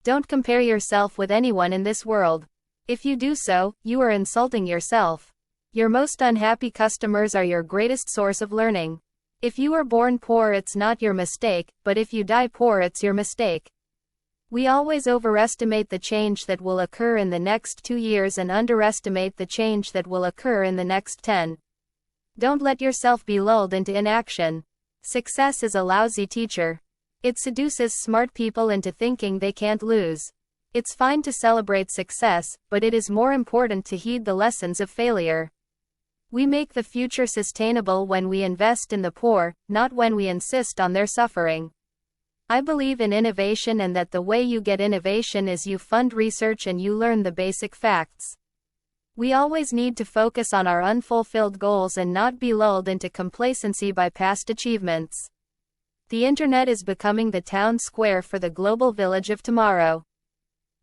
Don't compare yourself with anyone in this world. If you do so, you are insulting yourself. Your most unhappy customers are your greatest source of learning. If you were born poor, it's not your mistake, but if you die poor, it's your mistake. We always overestimate the change that will occur in the next 2 years and underestimate the change that will occur in the next 10. Don't let yourself be lulled into inaction. Success is a lousy teacher. It seduces smart people into thinking they can't lose. It's fine to celebrate success, but it is more important to heed the lessons of failure. We make the future sustainable when we invest in the poor, not when we insist on their suffering. I believe in innovation, and that the way you get innovation is you fund research and you learn the basic facts. We always need to focus on our unfulfilled goals and not be lulled into complacency by past achievements. The internet is becoming the town square for the global village of tomorrow.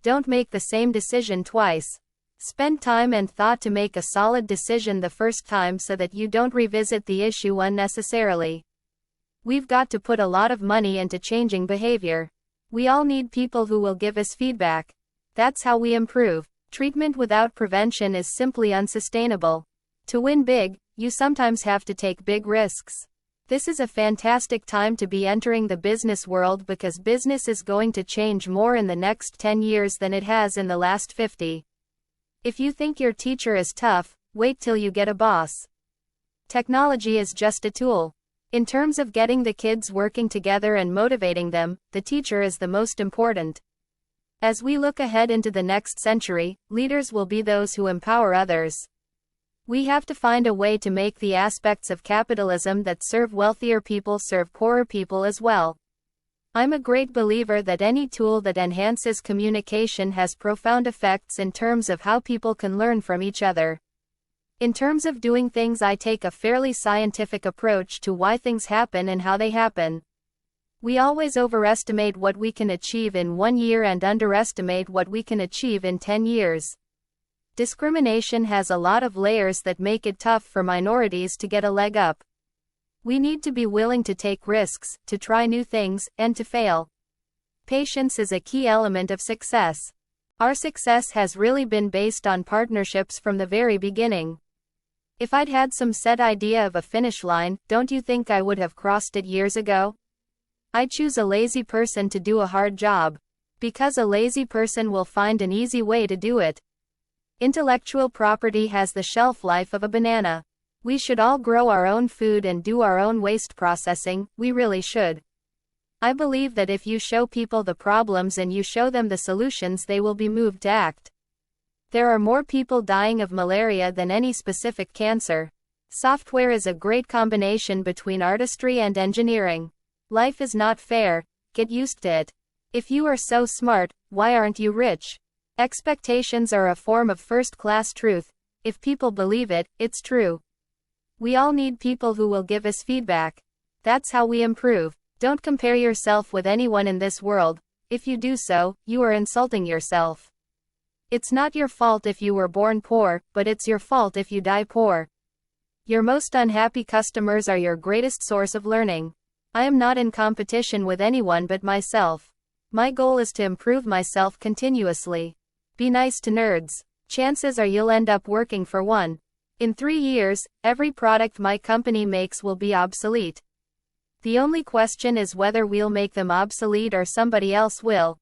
Don't make the same decision twice. Spend time and thought to make a solid decision the first time so that you don't revisit the issue unnecessarily. We've got to put a lot of money into changing behavior. We all need people who will give us feedback. That's how we improve. Treatment without prevention is simply unsustainable. To win big, you sometimes have to take big risks. This is a fantastic time to be entering the business world because business is going to change more in the next 10 years than it has in the last 50. If you think your teacher is tough, wait till you get a boss. Technology is just a tool. In terms of getting the kids working together and motivating them, the teacher is the most important. As we look ahead into the next century, leaders will be those who empower others. We have to find a way to make the aspects of capitalism that serve wealthier people serve poorer people as well. I'm a great believer that any tool that enhances communication has profound effects in terms of how people can learn from each other. In terms of doing things, I take a fairly scientific approach to why things happen and how they happen. We always overestimate what we can achieve in 1 year and underestimate what we can achieve in 10 years. Discrimination has a lot of layers that make it tough for minorities to get a leg up. We need to be willing to take risks, to try new things, and to fail. Patience is a key element of success. Our success has really been based on partnerships from the very beginning. If I'd had some set idea of a finish line, don't you think I would have crossed it years ago? I choose a lazy person to do a hard job. Because a lazy person will find an easy way to do it. Intellectual property has the shelf life of a banana. We should all grow our own food and do our own waste processing, we really should. I believe that if you show people the problems and you show them the solutions, they will be moved to act. There are more people dying of malaria than any specific cancer. Software is a great combination between artistry and engineering. Life is not fair, get used to it. If you are so smart, why aren't you rich? Expectations are a form of first-class truth. If people believe it, it's true. We all need people who will give us feedback. That's how we improve. Don't compare yourself with anyone in this world. If you do so, you are insulting yourself. It's not your fault if you were born poor, but it's your fault if you die poor. Your most unhappy customers are your greatest source of learning. I am not in competition with anyone but myself. My goal is to improve myself continuously. Be nice to nerds. Chances are you'll end up working for one. In 3 years, every product my company makes will be obsolete. The only question is whether we'll make them obsolete or somebody else will.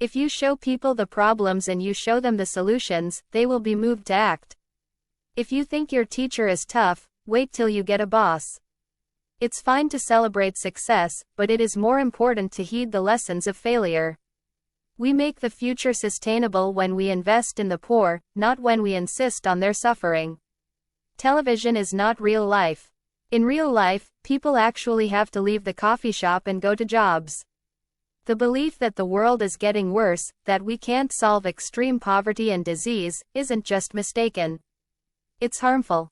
If you show people the problems and you show them the solutions, they will be moved to act. If you think your teacher is tough, wait till you get a boss. It's fine to celebrate success, but it is more important to heed the lessons of failure. We make the future sustainable when we invest in the poor, not when we insist on their suffering. Television is not real life. In real life, people actually have to leave the coffee shop and go to jobs. The belief that the world is getting worse, that we can't solve extreme poverty and disease, isn't just mistaken. It's harmful.